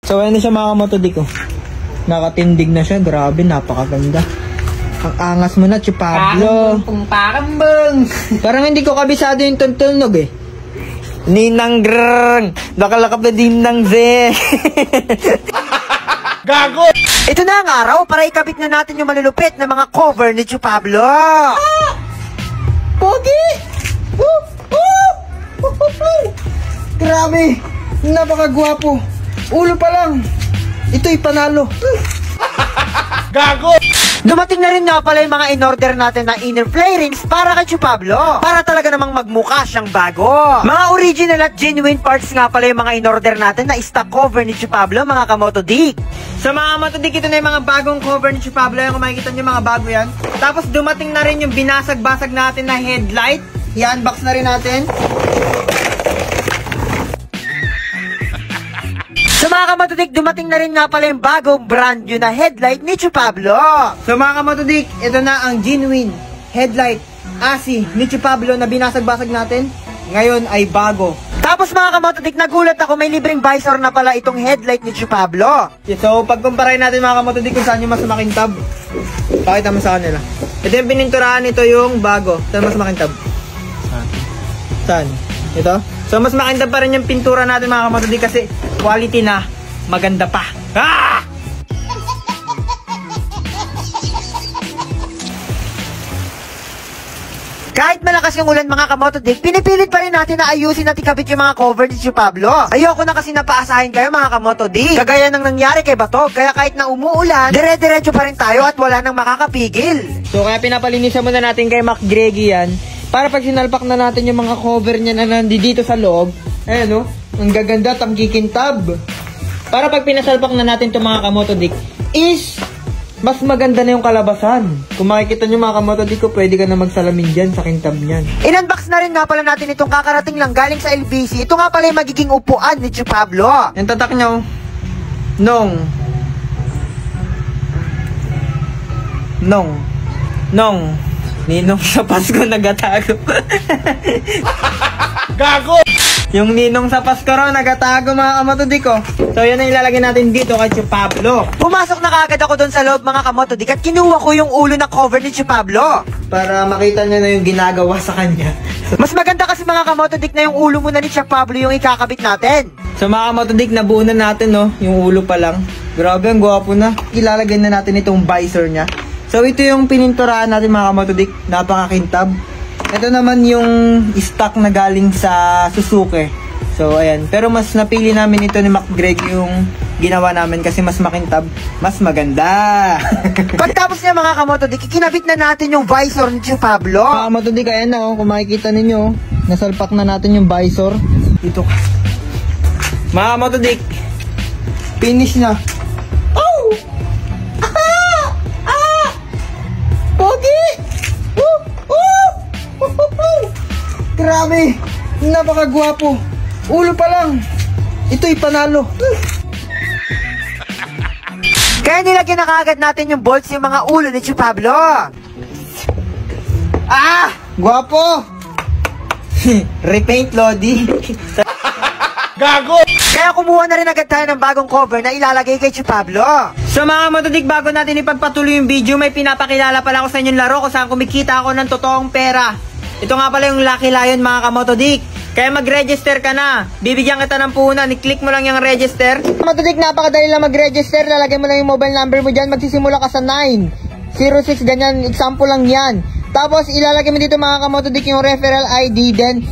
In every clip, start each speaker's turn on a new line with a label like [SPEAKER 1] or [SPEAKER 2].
[SPEAKER 1] So ayan na siya mga kamotodik ko. Nakatindig na siya. Grabe, napakaganda. Ang angas mo na, Chupablo.
[SPEAKER 2] Parambang.
[SPEAKER 1] Parang hindi ko kabisado yung tuntunog eh. Ninang grrrn. Nakalakap na ninang ze.
[SPEAKER 2] Gago!
[SPEAKER 3] Ito na ang araw para ikabit na natin yung malulupit na mga cover ni Chupablo.
[SPEAKER 1] Pogi! Grabe! Napakagwapo. Ulo pa lang. Ito'y panalo.
[SPEAKER 2] Gago!
[SPEAKER 3] Dumating na rin nga pala yung mga in-order natin na inner flarings para kay Chupablo. Para talaga namang magmukha siyang bago. Mga original at genuine parts nga pala yung mga in-order natin na stock cover ni Chupablo, mga kamotodik.
[SPEAKER 1] Sa mga kamotodik, ito na yung mga bagong cover ni Chupablo. Yung kung makikita nyo mga bago yan. Tapos dumating na rin yung binasag-basag natin na headlight. I-unbox na rin natin.
[SPEAKER 3] Sa mga kamotodik, dumating na rin nga pala yung bagong brand new na headlight ni Chupablo.
[SPEAKER 1] So mga kamotodik, ito na ang genuine headlight ASI ni Chupablo na binasag-basag natin. Ngayon ay bago.
[SPEAKER 3] Tapos mga kamotodik, nagulat ako, may libreng visor na pala itong headlight ni Chupablo.
[SPEAKER 1] So pagkumpara natin mga kamotodik kung saan yung mas makintab. Pakita mo sa kanila. Ito yung pininturahan, ito yung bago. Saan mas makintab? Saan? Ito? So mas makintab pa rin yung pintura natin mga kamotodik kasi quality na maganda pa. Ah!
[SPEAKER 3] Kahit malakas yung ulan mga kamotodik, pinipilit pa rin natin na ayusin at ikabit yung mga cover ni Chupablo. Ayoko na kasi napaasahin kayo mga kamotodik. Kagaya ng nangyari kay Batog, kaya kahit na umuulan, dire-diretso pa rin tayo at wala nang makakapigil.
[SPEAKER 1] So kaya pinapalinisan muna natin kay Mac Greggy yan. Para pag sinalpak na natin yung mga cover niya na nandito sa loob, ayan o, ang gaganda at ang kikintab. Para pag pinasalpak na natin itong mga kamotodik, is mas maganda na yung kalabasan. Kung makikita nyo mga kamotodik ko, pwede ka na magsalamin dyan sa kintab niyan.
[SPEAKER 3] In-unbox na rin nga pala natin itong kakarating lang galing sa LBC. Ito nga pala yung magiging upuan ni Chupablo.
[SPEAKER 1] Yung tatak nyo, Nong Ninong sa Pasko nagatago.
[SPEAKER 2] Gago!
[SPEAKER 1] Yung ninong sa Pasko raw nagatago mga kamotodik ko. So yan ang ilalagay natin dito kay Chupablo.
[SPEAKER 3] Pumasok na kaagad ako doon sa loob mga kamotodik at kinuha ko yung ulo na cover ni Chupablo.
[SPEAKER 1] Para makita niya na yung ginagawa sa kanya.
[SPEAKER 3] Mas maganda kasi mga kamotodik na yung ulo muna ni Chupablo yung ikakabit natin.
[SPEAKER 1] So mga kamotodik, nabuo na natin no, yung ulo pa lang. Grabe, ang gwapo na. Ilalagay na natin itong visor niya. So ito yung pininturahan natin mga kamotodik, napakakintab. Ito naman yung stock na galing sa Suzuki. So ayan, pero mas napili namin ito ni Mac Greg yung ginawa namin kasi mas makintab, mas maganda.
[SPEAKER 3] Pagtapos niya mga kamotodik, ikinabit na natin yung visor ni Chupablo.
[SPEAKER 1] Mga kamotodik, ayan na kung makikita ninyo, nasalpak na natin yung visor. Ito. Mga kamotodik, finish na. Oh! Pogi! Grabe! Napakagwapo! Ulo pa lang! Ito'y panalo!
[SPEAKER 3] Kaya nilagyan na kaagad natin yung bolts yung mga ulo ni Chupablo.
[SPEAKER 1] Ah! Gwapo! Repaint, Lodi!
[SPEAKER 2] Gago!
[SPEAKER 3] Kaya kumuha na rin agad tayo ng bagong cover na ilalagay kay Chupablo.
[SPEAKER 1] So mga kamotodik, bago natin ipagpatuloy yung video, may pinapakilala pala ako sa inyong laro kung saan kumikita ako ng totoong pera. Ito nga pala yung Lucky Lion mga kamotodik. Kaya mag-register ka na. Bibigyan kita ng puhunan. I-click mo lang yung register. Kamotodik, napakadali lang mag-register. Lalagay mo lang yung mobile number mo dyan. Magsisimula ka sa 906 ganyan. Example lang yan. Tapos ilalagay mo dito mga kamotodik yung referral ID. Then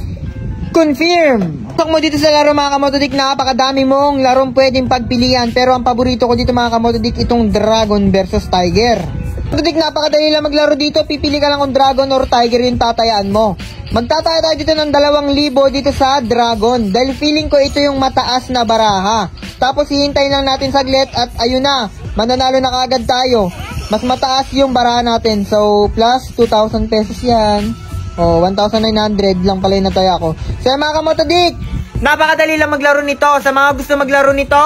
[SPEAKER 1] confirm. Tok mo dito sa laro mga kamotodik, napakadami mong larong pwedeng pagpilian. Pero ang paborito ko dito mga kamotodik, itong Dragon versus Tiger. Kamotodik, napakadali lang maglaro dito. Pipili ka lang kung Dragon or Tiger yung tatayaan mo. Magtataya tayo dito ng 2,000 dito sa Dragon. Dahil feeling ko ito yung mataas na baraha. Tapos hihintayin lang natin saglit at ayun na, mananalo na kaagad tayo. Mas mataas yung baraha natin. So plus 2,000 pesos yan. Oh, 1,900 lang pala yung nataya ko. So mga kamotodik, napakadali lang maglaro nito. Sa mga gusto maglaro nito,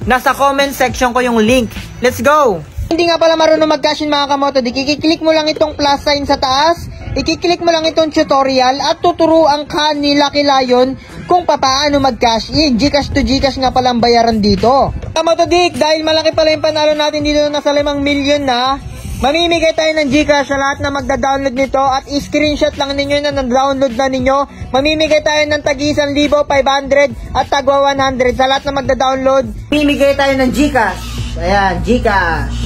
[SPEAKER 1] nasa comment section ko yung link. Let's go! Hindi nga pala marunong mag-cash in mga kamotodik, i-click mo lang itong plus sign sa taas, ikiklik mo lang itong tutorial at tuturuan ka ni Lucky Lion kung paano mag-cash in. Gcash to Gcash nga palang bayaran dito. Kamotodik, dahil malaki pala yung panalo natin dito, nasa 5 million na, mamimigay tayo ng Gcash sa lahat na magda-download nito at i-screenshot lang ninyo na na-download na ninyo. Mamimigay tayo ng tagi 1,500 at tagwa 100 sa lahat na magda-download. Mamimigay tayo ng Gcash. Ayan, Gcash.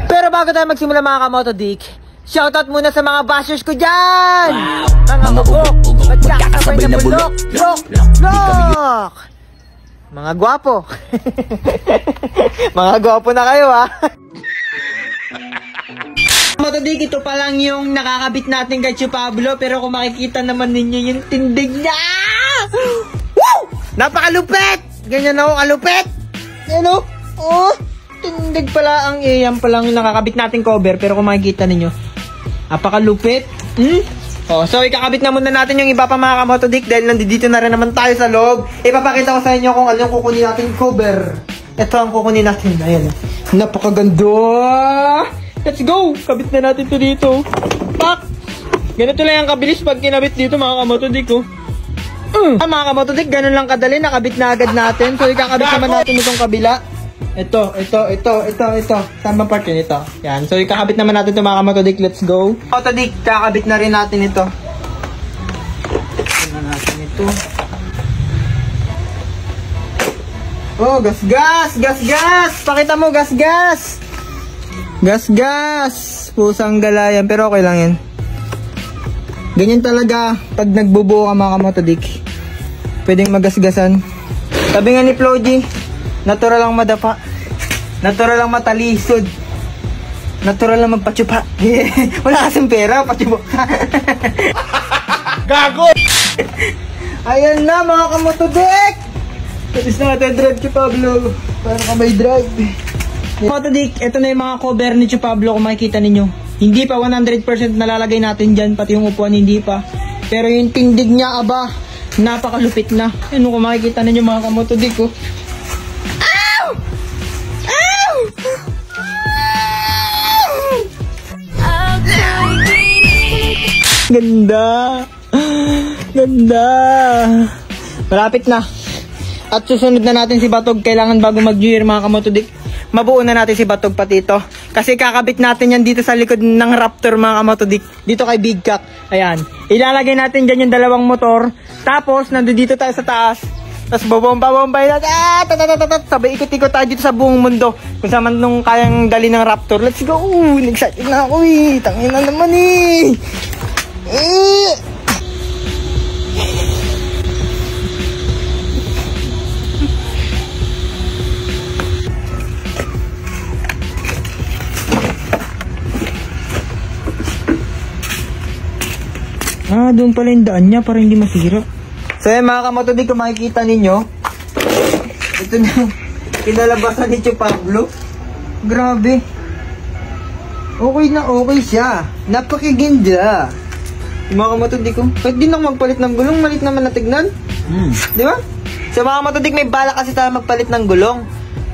[SPEAKER 1] Pero bago tayo magsimula mga kamotodik, shoutout muna sa mga bashers ko dyan! Wow. Mga bubok, magkakasabay na bulok, lok! Mga gwapo. Mga gwapo na kayo ha. Motodik, ito pa lang yung nakakabit natin kay Chu Pablo, pero kung makikita naman ninyo yung tindig niya! Woo! Napakalupit! Ganyan ako kalupit! Ano? Oh! Tindig pala ang yan pa lang yung nakakabit natin cover, pero kung makikita ninyo, napakalupit. Oh, so ikakabit na muna natin yung iba pa mga kamotodik dahil nandito na rin naman tayo sa loob. Ipapakita ko sa inyo kung ano yung kukunin natin cover. Ito ang kukunin natin. Ayan. Napakaganda! Let's go! Kabit na natin to dito. Pak! Ganito lang yung kabilis pag kinabit dito mga kamotodik oh. Mga kamotodik, ganun lang kadali. Nakabit na agad natin. So ikakabit naman natin itong kabila. Ito. Tama part yun ito. Yan. So, ikakabit naman natin ito mga kamotodik. Let's go. Kamotodik, kakabit na rin natin ito. Kakabit na natin ito. Oh, gas! Pakita mo, gas! Gas! Pusang galayan. Pero okay lang yan. Ganyan talaga pag nagbubuo ka mga kamotodik. Pwedeng magasgasan. Sabi nga ni Floji, natural lang madapa. Natural lang matalisod. Natural lang magpatsupa. Wala kasing pera, patsupa.
[SPEAKER 2] Gago!
[SPEAKER 1] Ayan na mga kamotodik! Tapos na natin drive Chu Pablo. Para ka may drive. Kamotodik, ito na yung mga cover ni Chu Pablo kung makikita ninyo. Hindi pa 100% nalalagay natin dyan, pati yung upuan hindi pa. Pero yung tindig niya, aba, napakalupit na. Ano kung makikita ninyo mga kamotodik oh. Ganda. Malapit na. At susunod na natin si Batog. Kailangan bago mag-New Year mga kamotodik, mabuo na natin si Batog pati ito. Kasi kakabit natin yan dito sa likod ng Raptor mga kamotodik. Dito kay Big Cock. Ayan. Ilalagay natin dyan yung dalawang motor. Tapos nandito dito tayo sa taas. Tapos babomba-bombay natin. Sabay ikot-ikot tayo dito sa buong mundo. Kung saan man nung kayang dali ng Raptor. Let's go. Excited na ako eh. Tangin na naman eh. Doon pala yung daan niya para hindi masira. So yan mga kamotodik, kung makikita ninyo, ito na kinalabasan ni Chu Pablo. Grabe. Okay na okay siya. Napakaganda. Yung mga kamotodik ko, pwede din ako magpalit ng gulong, malit naman na tignan. Di ba? So mga kamotodik, may bala kasi tayo magpalit ng gulong.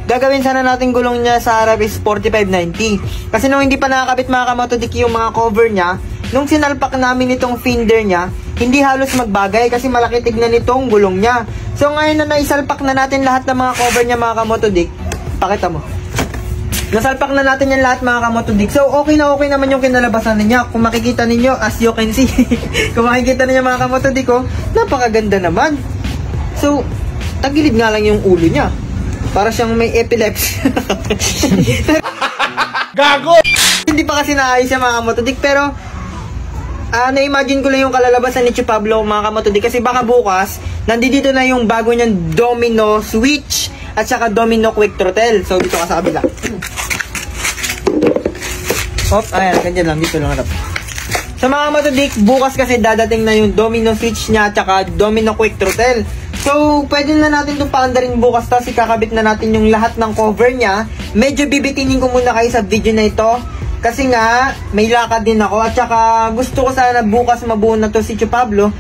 [SPEAKER 1] Gagawin sana natin gulong niya sa harap is 4590. Kasi nung hindi pa nakakabit mga kamotodik yung mga cover niya, nung sinalpak namin itong fender niya, hindi halos magbagay kasi malaki tignan itong gulong niya. So ngayon na naisalpak na natin lahat ng mga cover niya mga kamotodik, pakita mo. Nasalpak na natin yan lahat mga kamotodik. So okay na okay naman yung kinalabasan niya. Kung makikita ninyo, as you can see, kung makikita ninyo mga kamotodik ko, napakaganda naman. So, tagilid nga lang yung ulo niya. Para siyang may epilepsy.
[SPEAKER 2] Gago!
[SPEAKER 1] Hindi pa kasi naayos siya mga kamotodik, pero na-imagine ko lang yung kalalabasan ni Chu Pablo mga kamotodik kasi baka bukas nandito na yung bago niyang domino switch at saka domino quick throttle. So dito ka sa kabila. Hop, ayan, ganyan lang, dito lang harap. Sa mga kamotodik, bukas kasi dadating na yung domino switch niya at saka domino quick throttle. So pwede na natin itong paandarin bukas, tapos ikakabit na natin yung lahat ng cover niya. Medyo bibitinin ko muna kayo sa video na ito kasi nga, may lakad din ako at saka gusto ko sana bukas mabuo na to si Chu Pablo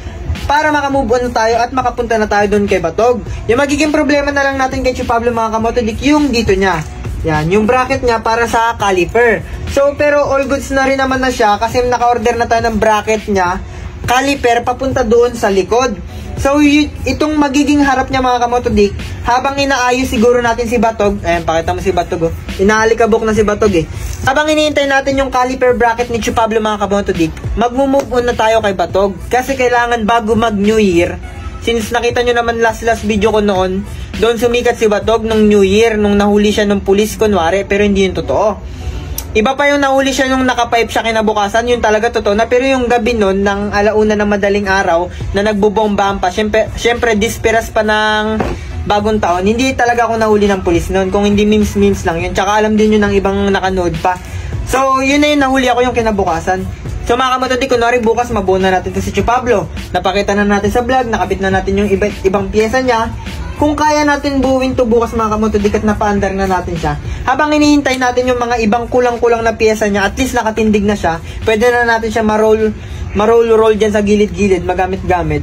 [SPEAKER 1] para makamove on na tayo at makapunta na tayo doon kay Batog. Yung magiging problema na lang natin kay Chu Pablo mga kamotodik, yung dito niya. Yan, yung bracket niya para sa caliper. So, pero all goods na rin naman na siya kasi naka-order na tayo ng bracket niya, caliper, papunta doon sa likod. So, itong magiging harap niya mga kamotodik, habang inaayos siguro natin si Batog, ayan, pakita mo si Batog, oh. Inaalikabok na si Batog, eh. Habang iniintay natin yung caliper bracket ni Chu Pablo mga kamotodik, mag-move on na tayo kay Batog. Kasi kailangan bago mag-New Year, since nakita nyo naman last video ko noon, doon sumikat si Batog nung New Year, nung nahuli siya ng pulis kunwari, pero hindi yun totoo. Iba pa yung nahuli siya nung nakapipe siya kinabukasan, yun talaga totoo na. Pero yung gabi nun, ng alauna ng madaling araw, na nagbubombahan pa, syempre disperas pa ng bagong taon, hindi talaga ako nahuli ng pulis nun. Kung hindi memes lang yun. Tsaka alam din yun ng ibang nakanood pa. So, yun na yun, nahuli ako yung kinabukasan. So mga kamotodik, kunwari bukas mabuo na natin ito si Chu Pablo. Napakita na natin sa vlog, nakabit na natin yung ibang pyesa niya. Kung kaya natin buuin to bukas mga kamotodik at napaandar na natin siya, habang hinihintay natin yung mga ibang kulang-kulang na pyesa niya, at least nakatindig na siya, pwede na natin siya ma-roll dyan sa gilid-gilid, magamit-gamit.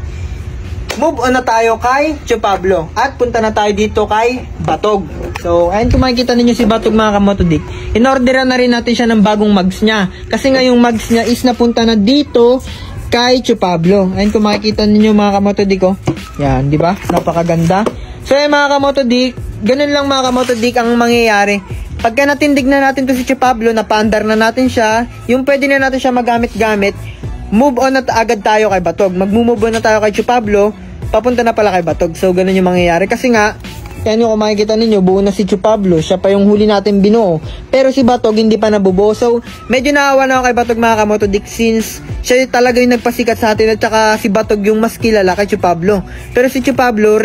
[SPEAKER 1] Move on na tayo kay Chu Pablo at punta na tayo dito kay Batog. So, ayun, kung makikita ninyo si Batog mga kamotodik, in-orderan na rin natin siya ng bagong mags niya. Kasi nga yung mags niya is napunta na dito kay Chu Pablo. Ayun, kung makikita ninyo mga kamotodik, oh. Yan, di ba? Napakaganda. So, ayun mga kamotodik, ganun lang mga kamotodik ang mangyayari. Pagka natindig na natin to si Chu Pablo, napaandar na natin siya, yung pwede na natin siya magamit-gamit, move on na agad tayo kay Batog. Mag-move on na tayo kay Chu Pablo, papunta na pala kay Batog. So, ganun yung mangyayari. Kasi nga, yan yung kung makikita ninyo, buo na si Chu Pablo. Siya pa yung huli natin binuo. Pero si Batog, hindi pa nabubuo. So, medyo naawa na ako kay Batog mga kamotodik since siya talaga yung nagpasikat sa atin at saka si Batog yung mas kilala kay Chu Pablo. Pero si Chu Pablo,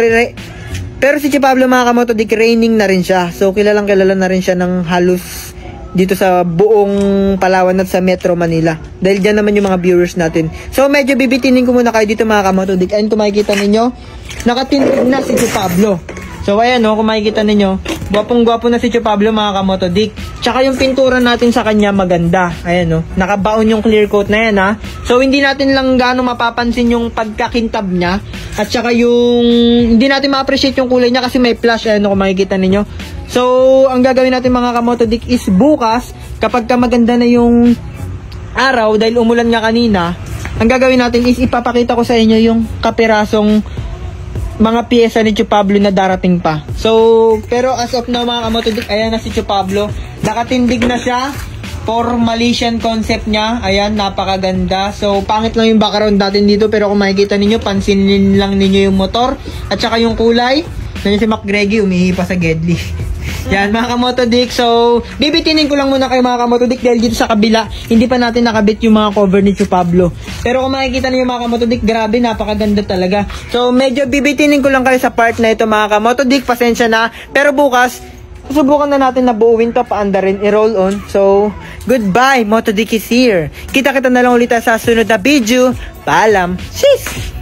[SPEAKER 1] mga kamotodik, reigning na rin siya. So, kilalang kilala na rin siya ng halos dito sa buong Palawan at sa Metro Manila. Dahil dyan naman yung mga viewers natin. So, medyo bibitinin ko muna kayo dito mga kamotodik. Ayun, kung makikita ninyo, nakatindig na si Chu Pablo. So, ayan, no, kung makikita ninyo, gwapong-gwapo na si Chu Pablo mga kamotodik. Tsaka yung pintura natin sa kanya maganda. Ayan, no, nakabaon yung clear coat na yan, ha. So, hindi natin lang gaano mapapansin yung pagkakintab niya. At tsaka yung, hindi natin ma-appreciate yung kulay niya kasi may flash. Ayan, no, kung makikita ninyo. So, ang gagawin natin mga kamotodik is bukas, kapag ka maganda na yung araw, dahil umulan nga kanina, ang gagawin natin is ipapakita ko sa inyo yung kapirasong mga pyesa ni Chu Pablo na darating pa. So, pero as of now mga kamotodik, ayan na si Chu Pablo. Nakatindig na siya. For Malaysian concept niya. Ayan, napakaganda. So, pangit lang yung background natin dito. Pero kung makikita ninyo, pansinin lang ninyo yung motor. At saka yung kulay. Nandiyan si Mac Greggy, umihi pa sa Gedli. Yan mga kamotodik. So, bibitinin ko lang muna kayo mga kamotodik dahil dito sa kabila, hindi pa natin nakabit yung mga cover ni Chu Pablo. Pero kung makikita niyo mga kamotodik, grabe, napakaganda talaga. So, medyo bibitinin ko lang kayo sa part na ito mga kamotodik. Pasensya na. Pero bukas, susubukan na natin na buuin to, paandarin, i-roll on. So, goodbye, Motodik is here. Kita-kita na lang ulit sa sunod na video. Paalam. Sis!